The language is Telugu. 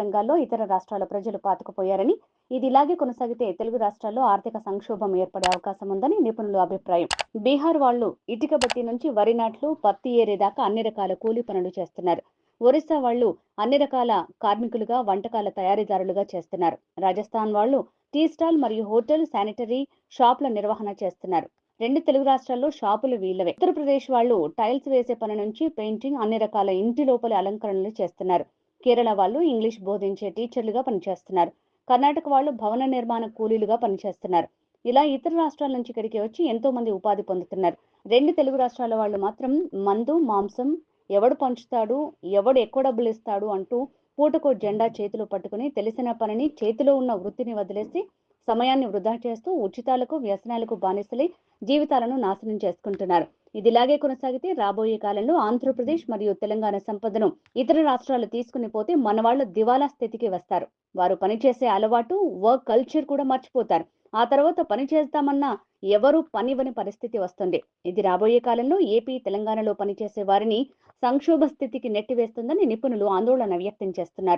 రంగాల్లో ఇతర రాష్ట్రాల ప్రజలు పాతుకుపోయారని, ఇది ఇలాగే కొనసాగితే తెలుగు రాష్ట్రాల్లో ఆర్థిక సంక్షోభం ఏర్పడే అవకాశం ఉందని నిపుణుల అభిప్రాయం. బీహార్ వాళ్ళు ఇటుక బట్టి నుంచి వరి నాట్లు, పత్తి ఏరేదాకా అన్ని రకాల కూలీ పనులు చేస్తున్నారు. ఒరిస్సా వాళ్ళు అన్ని రకాల కార్మికులుగా, వంటకాల తయారీదారులుగా చేస్తున్నారు. రాజస్థాన్ వాళ్ళు టీ స్టాల్ మరియు హోటల్, శానిటరీ షాపుల నిర్వహణ చేస్తున్నారు. 2 తెలుగు రాష్ట్రాల్లో షాపులు వీళ్ళవే. ఉత్తరప్రదేశ్ వాళ్ళు టైల్స్ వేసే పని నుంచి పెయింటింగ్, అన్ని రకాల ఇంటి లోపలి అలంకరణలు చేస్తున్నారు. కేరళ వాళ్ళు ఇంగ్లీష్ బోధించే టీచర్లుగా పనిచేస్తున్నారు. కర్ణాటక వాళ్ళు భవన నిర్మాణ కూలీలుగా పనిచేస్తున్నారు. ఇలా ఇతర రాష్ట్రాల నుంచి ఇక్కడికి వచ్చి ఎంతో మంది ఉపాధి పొందుతున్నారు. 2 తెలుగు రాష్ట్రాల వాళ్ళు మాత్రం మందు, మాంసం ఎవడు పంచుతాడు, ఎవడు ఎక్కువ డబ్బులు ఇస్తాడు అంటూ పూటకో జెండా చేతిలో పట్టుకుని తెలిసిన పనిని, చేతిలో ఉన్న వృత్తిని వదిలేసి సమయాన్ని వృధా చేస్తూ ఉచితాలకు, వ్యసనాలకు బానిసలై జీవితాలను నాశనం చేసుకుంటున్నారు. ఇదిలాగే కొనసాగితే రాబోయే కాలంలో ఆంధ్రప్రదేశ్ మరియు తెలంగాణ సంపదను ఇతర రాష్ట్రాలు తీసుకుని పోతే మనవాళ్లు దివాలా స్థితికి వస్తారు. వారు పనిచేసే అలవాటు, వర్క్ కల్చర్ కూడా మర్చిపోతారు. ఆ తర్వాత పని చేస్తామన్నా ఎవరు పనివని పరిస్థితి వస్తుంది. ఇది రాబోయే కాలంలో ఏపీ, తెలంగాణలో పనిచేసే వారిని సంక్షోభ స్థితికి నెట్టివేస్తుందని నిపుణులు ఆందోళన వ్యక్తం చేస్తున్నారు.